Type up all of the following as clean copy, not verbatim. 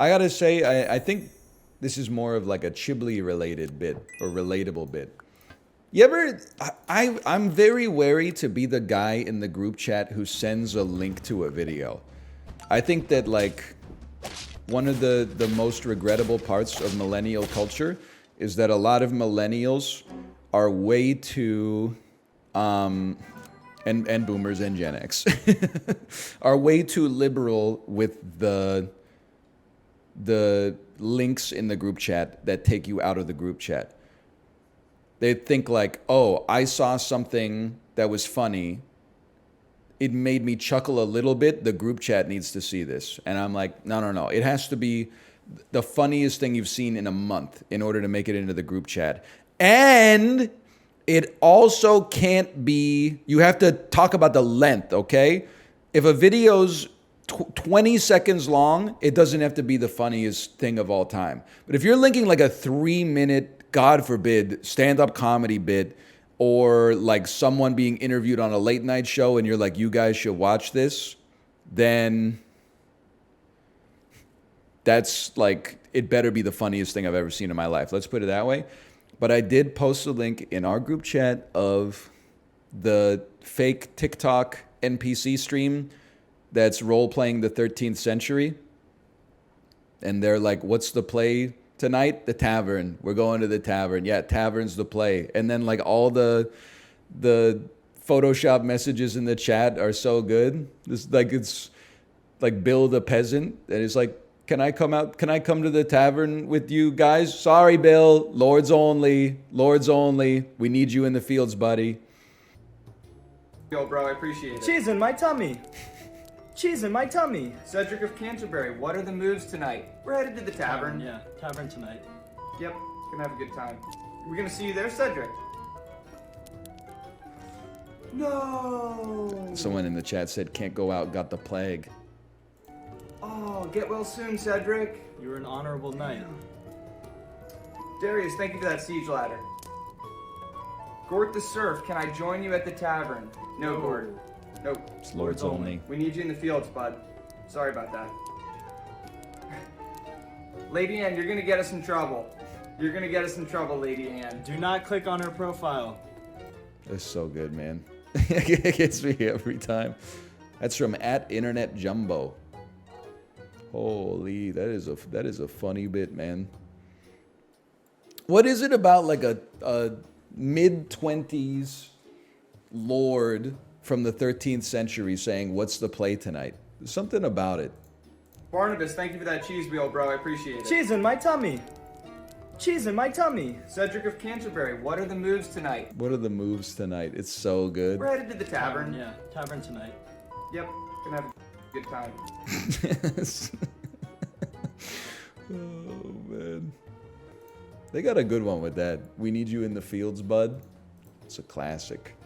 I gotta say, I think this is more of like a Chibli related bit or relatable bit. You ever, I'm very wary to be the guy in the group chat who sends a link to a video. I think that like one of the most regrettable parts of millennial culture is that a lot of millennials are way too, and boomers and Gen X, are way too liberal with the links in the group chat that take you out of the group chat. They think like, oh, I saw something that was funny. It made me chuckle a little bit. The group chat needs to see this. And I'm like, no, no, no. It has to be the funniest thing you've seen in a month in order to make it into the group chat. And it also can't be, you have to talk about the length, okay? If a video's 20 seconds long, it doesn't have to be the funniest thing of all time. But if you're linking like a 3-minute, God forbid, stand-up comedy bit, or like someone being interviewed on a late night show and you're like, you guys should watch this, then that's like, it better be the funniest thing I've ever seen in my life. Let's put it that way. But I did post a link in our group chat of the fake TikTok NPC stream that's role-playing the 13th century. And they're like, what's the play tonight? The tavern. We're going to the tavern. Yeah, tavern's the play. And then like all the Photoshop messages in the chat are so good. It's like Bill the peasant. And it's like, can I come out? Can I come to the tavern with you guys? Sorry, Bill. Lords only. Lords only. We need you in the fields, buddy. Yo, bro, I appreciate it. Cheese in my tummy. Cheese in my tummy. Cedric of Canterbury, what are the moves tonight? We're headed to the tavern. Yeah, tavern tonight. Yep, gonna have a good time. We're gonna see you there, Cedric. No! Someone in the chat said, can't go out, got the plague. Oh, get well soon, Cedric. You were an honorable knight. Darius, thank you for that siege ladder. Gort the Surf, can I join you at the tavern? No, Gort. Nope. It's lords only. We need you in the fields, bud. Sorry about that. Lady Anne, you're gonna get us in trouble. You're gonna get us in trouble, Lady Anne. Do not click on her profile. That's so good, man. It gets me every time. That's from @InternetJumbo. Holy, that is a funny bit, man. What is it about like a mid-20s lord from the 13th century saying, what's the play tonight? There's something about it. Barnabas, thank you for that cheese wheel, bro. I appreciate it. Cheese in my tummy. Cheese in my tummy. Cedric of Canterbury, what are the moves tonight? What are the moves tonight? It's so good. We're headed to the tavern. Yeah, tavern tonight. Yep, gonna have a good time. Oh, man. They got a good one with that. We need you in the fields, bud. It's a classic.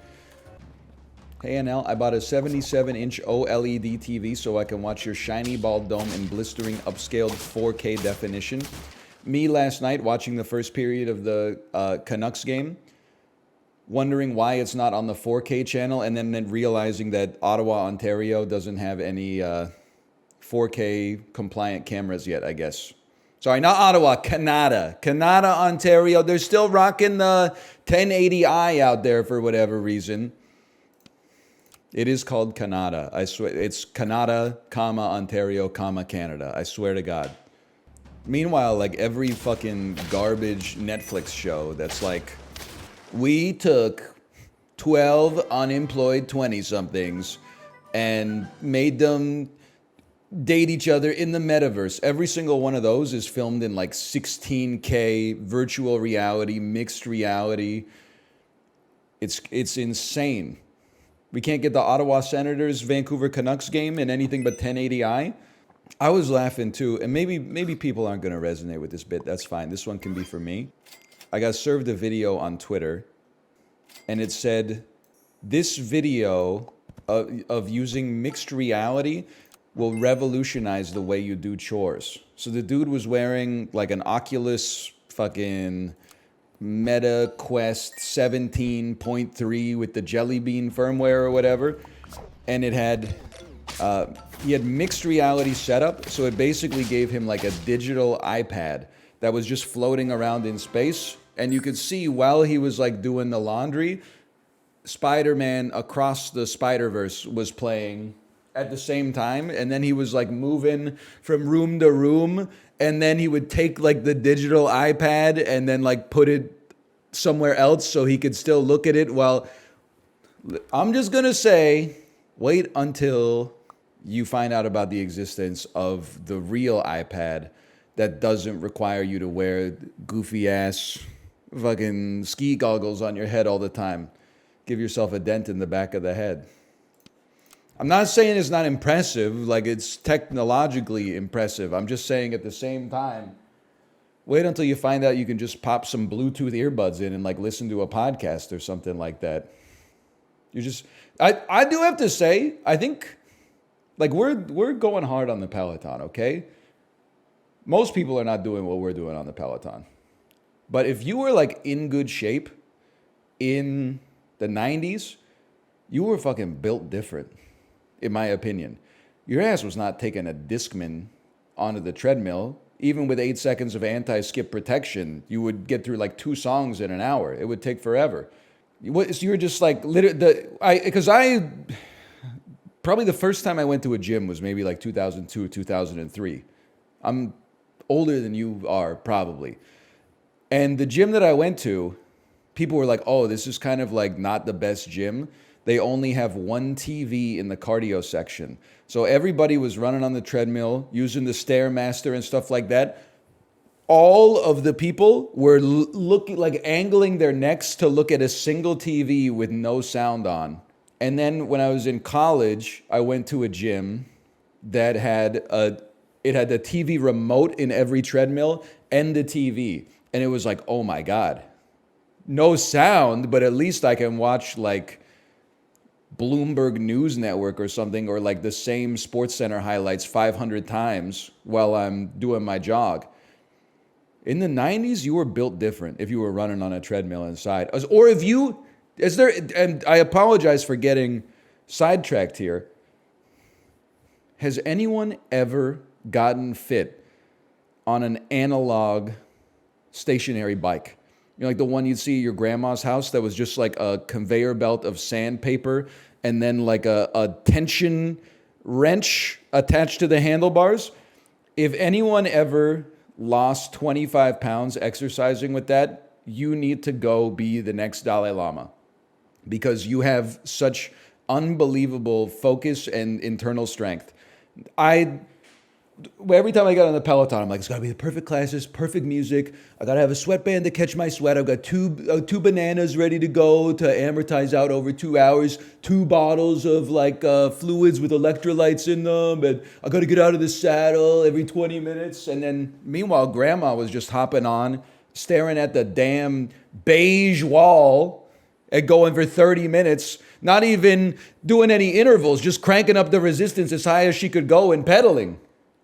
Hey, NL, I bought a 77-inch OLED TV so I can watch your shiny bald dome in blistering upscaled 4K definition. Me last night watching the first period of the Canucks game, wondering why it's not on the 4K channel, and then realizing that Ottawa, Ontario doesn't have any 4K compliant cameras yet, I guess. Sorry, not Ottawa, Canada. Canada, Ontario. They're still rocking the 1080i out there for whatever reason. It is called Canada. I swear, it's Canada, comma, Ontario, comma, Canada. I swear to God. Meanwhile, like every fucking garbage Netflix show that's like, we took 12 unemployed 20-somethings and made them date each other in the metaverse. Every single one of those is filmed in like 16K virtual reality, mixed reality. It's insane. We can't get the Ottawa Senators Vancouver Canucks game in anything but 1080i. I was laughing too, and maybe people aren't going to resonate with this bit. That's fine. This one can be for me. I got served a video on Twitter, and it said, this video of using mixed reality will revolutionize the way you do chores. So the dude was wearing like an Oculus fucking Meta Quest 17.3 with the Jelly Bean firmware or whatever, and it had He had mixed reality setup, so it basically gave him like a digital iPad that was just floating around in space. And you could see while he was like doing the laundry, Spider-Man Across the Spider-Verse was playing at the same time. And then he was like moving from room to room. And then he would take like the digital iPad and then like put it somewhere else so he could still look at it. While I'm just going to say, wait until you find out about the existence of the real iPad that doesn't require you to wear goofy ass fucking ski goggles on your head all the time. Give yourself a dent in the back of the head. I'm not saying it's not impressive, like it's technologically impressive. I'm just saying at the same time, wait until you find out you can just pop some Bluetooth earbuds in and like listen to a podcast or something like that. I do have to say, I think like we're going hard on the Peloton, okay? Most people are not doing what we're doing on the Peloton. But if you were like in good shape in the 90s, you were fucking built different, in my opinion. Your ass was not taking a Discman onto the treadmill. Even with 8 seconds of anti-skip protection, you would get through like 2 songs in an hour. It would take forever. You were just like, probably the first time I went to a gym was maybe like 2002, 2003. I'm older than you are, probably. And the gym that I went to, people were like, oh, this is kind of like not the best gym. They only have one TV in the cardio section. So everybody was running on the treadmill, using the Stairmaster and stuff like that. All of the people were looking, like angling their necks to look at a single TV with no sound on. And then when I was in college, I went to a gym that had the TV remote in every treadmill and the TV. And it was like, oh my God, no sound, but at least I can watch like Bloomberg News Network or something, or like the same SportsCenter highlights 500 times while I'm doing my jog. In the 90s, you were built different if you were running on a treadmill inside. Or if you, and I apologize for getting sidetracked here. Has anyone ever gotten fit on an analog stationary bike? You know, like the one you'd see at your grandma's house that was just like a conveyor belt of sandpaper and then like a tension wrench attached to the handlebars. If anyone ever lost 25 pounds exercising with that, you need to go be the next Dalai Lama, because you have such unbelievable focus and internal strength. Every time I got on the Peloton, I'm like, it's got to be the perfect classes, perfect music. I got to have a sweatband to catch my sweat. I've got two bananas ready to go to amortize out over 2 hours, 2 bottles of like fluids with electrolytes in them. And I got to get out of the saddle every 20 minutes. And then meanwhile, grandma was just hopping on, staring at the damn beige wall and going for 30 minutes, not even doing any intervals, just cranking up the resistance as high as she could go and pedaling.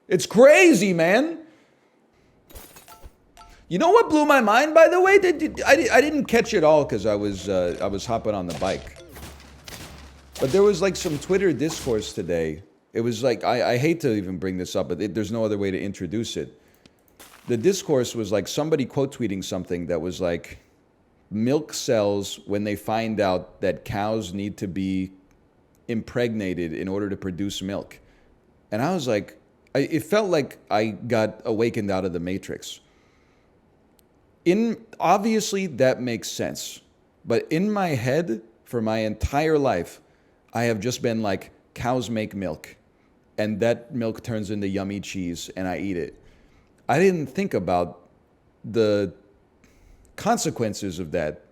It's crazy, man. You know what blew my mind, by the way? I didn't catch it all because I was hopping on the bike. But there was like some Twitter discourse today. It was like, I hate to even bring this up, but there's no other way to introduce it. The discourse was like somebody quote tweeting something that was like, milk sells when they find out that cows need to be impregnated in order to produce milk. And I was like, it felt like I got awakened out of the Matrix. Obviously, that makes sense. But in my head, for my entire life, I have just been like, cows make milk. And that milk turns into yummy cheese, and I eat it. I didn't think about the consequences of that,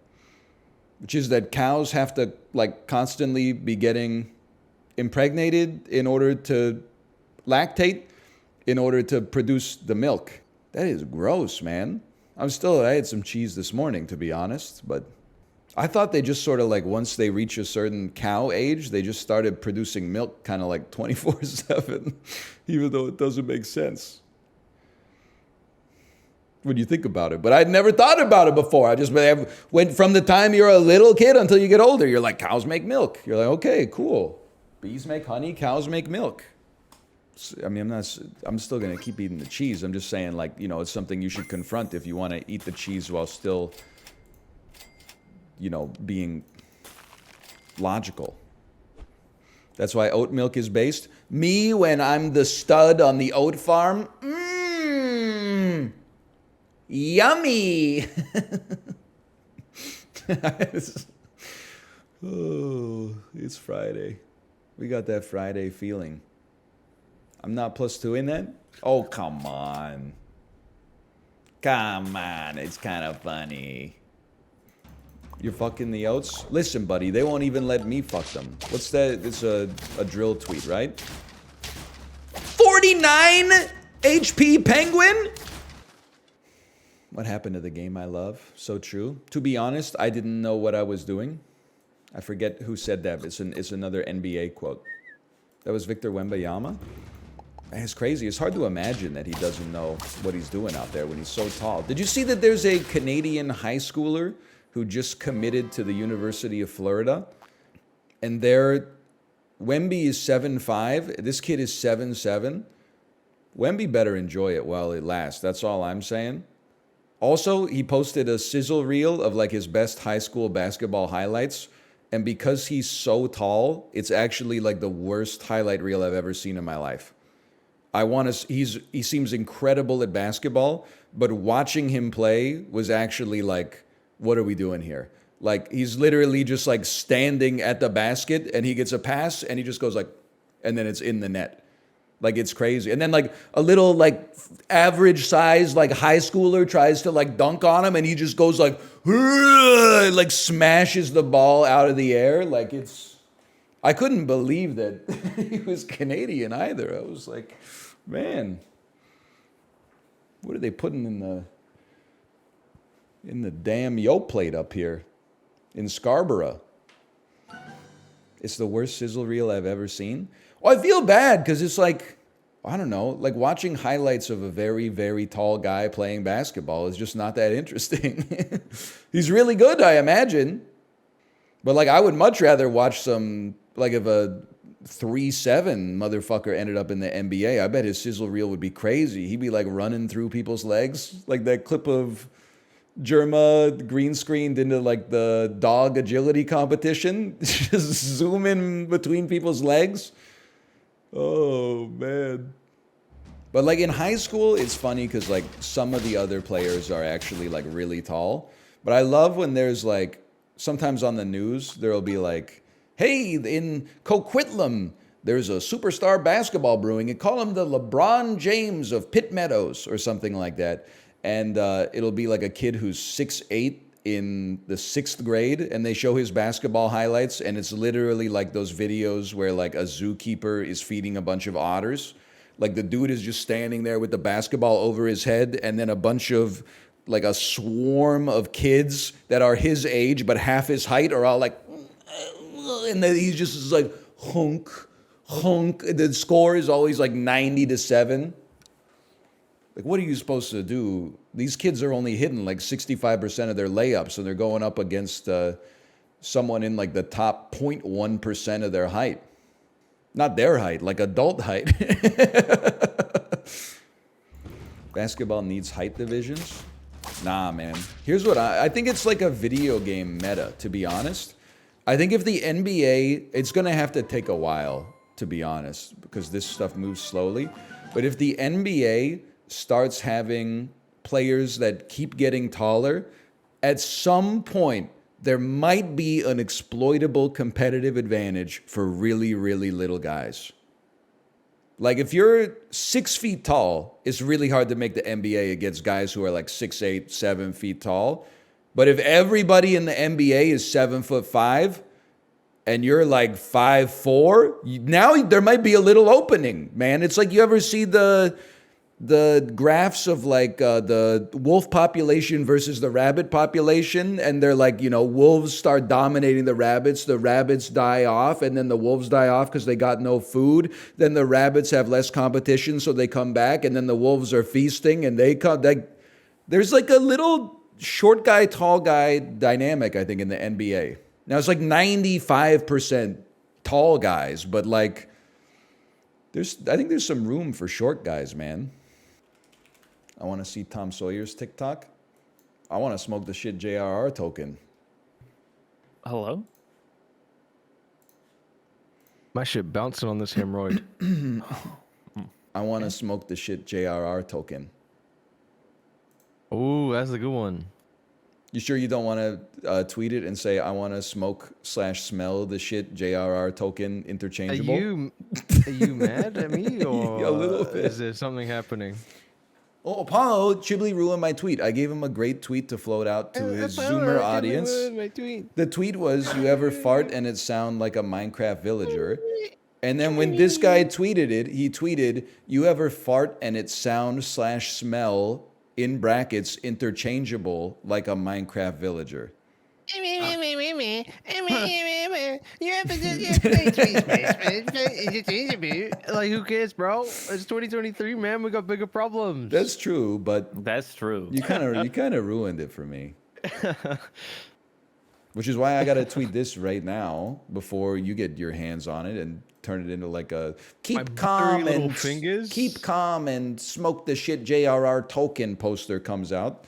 which is that cows have to like constantly be getting impregnated in order to lactate, in order to produce the milk. That is gross, man. I had some cheese this morning, to be honest, but I thought they just sort of like, once they reach a certain cow age, they just started producing milk kind of like 24/7, even though it doesn't make sense when you think about it. But I'd never thought about it before. I just went from the time you're a little kid until you get older. You're like, cows make milk. You're like, okay, cool. Bees make honey, cows make milk. I mean, I'm still going to keep eating the cheese. I'm just saying, like, you know, it's something you should confront if you want to eat the cheese while still, you know, being logical. That's why oat milk is based. Me, when I'm the stud on the oat farm, yummy. Oh, it's Friday. We got that Friday feeling. I'm not +2 in that? Oh, come on. Come on, it's kind of funny. You're fucking the oats? Listen, buddy, they won't even let me fuck them. What's that? It's a drill tweet, right? 49 HP penguin? What happened to the game I love? So true. To be honest, I didn't know what I was doing. I forget who said that. It's another NBA quote. That was Victor Wembanyama? It's crazy. It's hard to imagine that he doesn't know what he's doing out there when he's so tall. Did you see that there's a Canadian high schooler who just committed to the University of Florida? And Wemby is 7'5". This kid is 7'7". Wemby better enjoy it while it lasts. That's all I'm saying. Also, he posted a sizzle reel of like his best high school basketball highlights. And because he's so tall, it's actually like the worst highlight reel I've ever seen in my life. He seems incredible at basketball, but watching him play was actually like, what are we doing here? Like, he's literally just like standing at the basket and he gets a pass and he just goes like, and then it's in the net. Like, it's crazy. And then like a little like average size like high schooler tries to like dunk on him and he just goes like smashes the ball out of the air. Like, I couldn't believe that he was Canadian either. I was like, man, what are they putting in the damn yolk plate up here in Scarborough? It's the worst sizzle reel I've ever seen. Well, I feel bad because it's like, I don't know, like watching highlights of a very, very tall guy playing basketball is just not that interesting. He's really good, I imagine. But like, I would much rather watch some, like if a 3'7" motherfucker ended up in the NBA, I bet his sizzle reel would be crazy. He'd be like running through people's legs, like that clip of Germa green screened into like the dog agility competition, just zooming between people's legs. Oh man. But like in high school, it's funny because like some of the other players are actually like really tall. But I love when there's like, sometimes on the news, there'll be like, hey, in Coquitlam, there's a superstar basketball brewing and call him the LeBron James of Pitt Meadows or something like that. And it'll be like a kid who's 6'8" in the 6th grade, and they show his basketball highlights, and it's literally like those videos where like a zookeeper is feeding a bunch of otters. Like the dude is just standing there with the basketball over his head, and then a bunch of like a swarm of kids that are his age but half his height are all like, and then he's just like hunk, hunk. The score is always like 90-7. Like, what are you supposed to do? These kids are only hitting like 65% of their layups, and they're going up against someone in like the top 0.1% of their height. Not their height, like adult height. Basketball needs height divisions? Nah, man. Here's what I think it's like a video game meta, to be honest. I think if the NBA, it's going to have to take a while, to be honest, because this stuff moves slowly. But if the NBA starts having players that keep getting taller, at some point, there might be an exploitable competitive advantage for really, really little guys. Like if you're 6 feet tall, it's really hard to make the NBA against guys who are like 6'8", 7 feet tall. But if everybody in the NBA is 7'5", and you're like 5'4", now there might be a little opening, man. It's like, you ever see the graphs of like the wolf population versus the rabbit population, and they're like, you know, wolves start dominating the rabbits die off, and then the wolves die off because they got no food. Then the rabbits have less competition, so they come back, and then the wolves are feasting, and they come. There's like a little short guy, tall guy dynamic, I think, in the NBA. Now it's like 95% tall guys, but like, I think there's some room for short guys, man. I want to see Tom Sawyer's TikTok. I want to smoke the shit JRR token. Hello? My shit bouncing on this hemorrhoid. I want to smoke the shit JRR token. Oh, that's a good one. You sure you don't want to tweet it and say, I want to smoke/smell the shit JRR token interchangeable? Are you mad at me, or A little bit. is there something happening? Oh, Apollo, Chibli ruined my tweet. I gave him a great tweet to float out to his Zoomer audience. The tweet was, you ever fart and it sound like a Minecraft villager? And then when this guy tweeted it, he tweeted, you ever fart and it sound/smell in brackets interchangeable like a Minecraft villager? Like, who cares, bro? It's 2023, man. We got bigger problems. That's true, but That's true. you kind of ruined it for me. Which is why I got to tweet this right now before you get your hands on it and turn it into like a keep calm and smoke the shit JRR token poster comes out.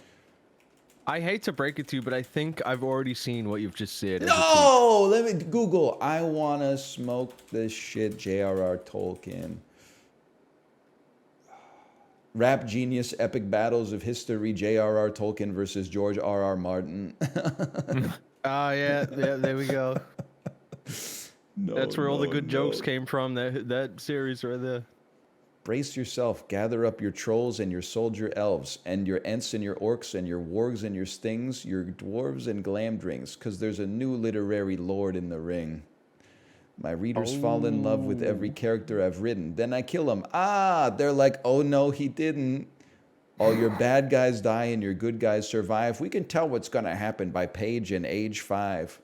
I hate to break it to you, but I think I've already seen what you've just said. No, let me Google. I want to smoke the shit JRR token. Rap genius epic battles of history J.R.R. Tolkien versus George R.R. Martin. Yeah, there we go. No, That's where all the good jokes no. came from. That series right there. Brace yourself, gather up your trolls and your soldier elves, and your ents and your orcs and your wargs and your stings, your dwarves and glamdrings, because there's a new literary lord in the ring. My readers fall in love with every character I've written. Then I kill them. They're like, oh no, he didn't. All your bad guys die and your good guys survive. We can tell what's going to happen by page and age 5.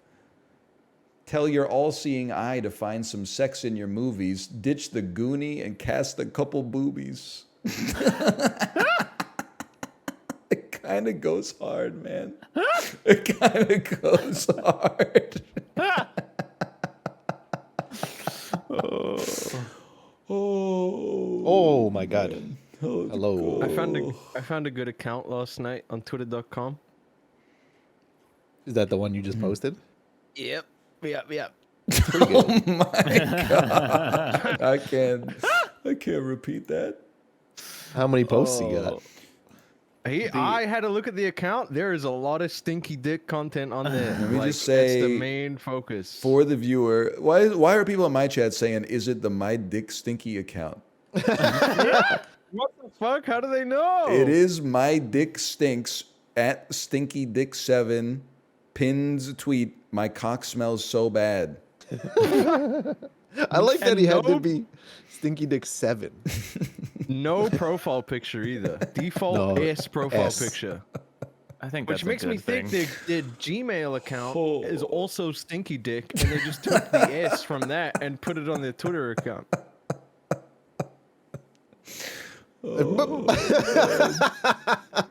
Tell your all-seeing eye to find some sex in your movies. Ditch the Goonie and cast a couple boobies. It kind of goes hard, man. It kind of goes hard. Oh my God. Man. Hello. I found a good account last night on twitter.com. Is that the one you just posted? Yep. Pretty good. Oh my God. I can't repeat that. How many posts you got? I had a look at the account. There is a lot of stinky dick content on there. Let me just say, that's the main focus. For the viewer, why are people in my chat saying, is it the My Dick Stinky account? What the fuck? How do they know? It is My Dick Stinks at Stinky Dick 7. Pinned tweet, my cock smells so bad. I like that he had to no- be Stinky Dick 7. No profile picture either. Default No, S profile S. picture. I think Which that's makes a good me think thing. their Gmail account is also Stinky Dick, and they just took the S from that and put it on their Twitter account.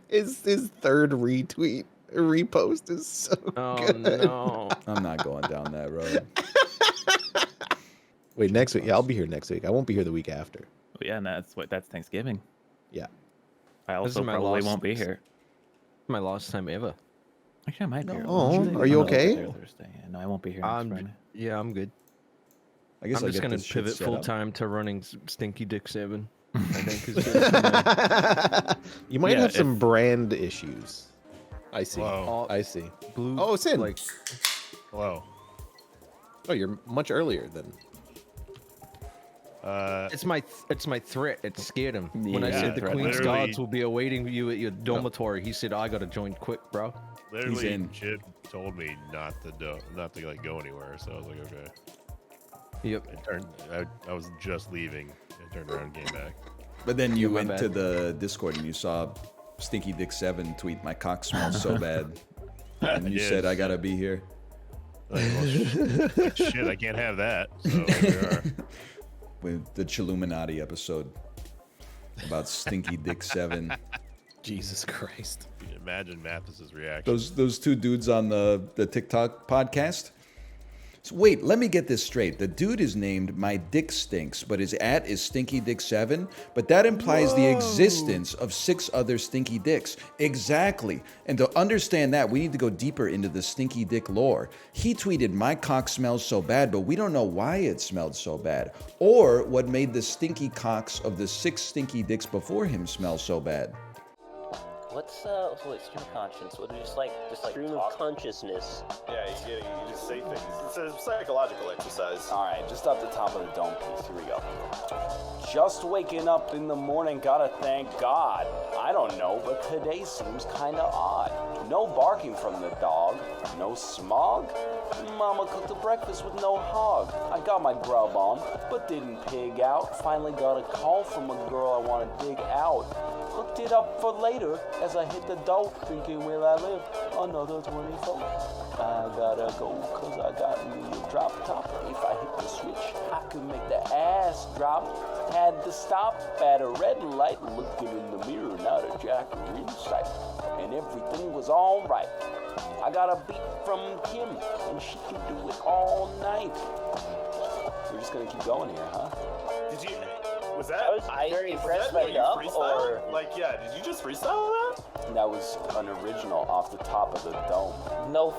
His third repost is so Oh good. no. I'm not going down that road. Wait, next week? Yeah, I'll be here next week. I won't be here the week after. Oh, yeah, and that's Thanksgiving. Yeah. I This also is my probably last- won't be here. My last time ever. Actually, I might be here. Oh, Tuesday. are you No, okay? Thursday or Thursday. Yeah, no, I won't be here next Friday. Yeah, I'm good. I guess I'm I'll just get gonna this shit pivot set full up. time to running Stinky Dick 7. I think is good for me. You might Yeah, have some brand issues. I see. Whoa. I see. Blue. Oh, it's in. Like, Hello. Oh, you're much earlier than. it's my threat. It scared him when I Yeah, said the threat. Queen's Literally- Guards will be awaiting you at your dormitory. He said, "I gotta join quick, bro." Literally, in. Chib told me not to like go anywhere, so I was like, okay. Yep. I was just leaving. I turned around and came back. But then you my went bad. to the Discord and you saw Stinky Dick 7 tweet, my cock smells so bad. And you did. said, I gotta be here. Like, well, shit, I can't have that. So here we are. With the Chilluminati episode about Stinky Dick 7. Jesus Christ. Imagine Mathis's reaction. Those two dudes on the TikTok podcast, So wait, let me get this straight. The dude is named My Dick Stinks, but his @ is Stinky Dick 7, but that implies the existence of 6 other Stinky Dicks. Exactly. And to understand that, we need to go deeper into the Stinky Dick lore. He tweeted, "My cock smells so bad, but we don't know why it smelled so bad, or what made the stinky cocks of the 6 Stinky Dicks before him smell so bad." What's stream of conscience? What just like Stream talk? of consciousness. Yeah, you just say things. It's a psychological exercise. Alright, just up the top of the dome piece. Here we go. Just waking up in the morning, gotta thank God. I don't know, but today seems kinda odd. No barking from the dog, no smog. Mama cooked a breakfast with no hog. I got my grub on, but didn't pig out. Finally got a call from a girl I wanna dig out. Hooked it up for later as I hit the dough, thinking will I live another 24. I gotta go, cause I got me a drop top. If I hit the switch, I could make the ass drop. Had to stop at a red light, looking in the mirror, not a jacker in sight. And everything was alright. I got a beat from Kim, and she can do it all night. We're just gonna keep going here, huh? Did you? Was that? I was very impressed by the up, or like, yeah? Did you just freestyle that? That was an original off the top of the dome. no.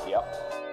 Yep.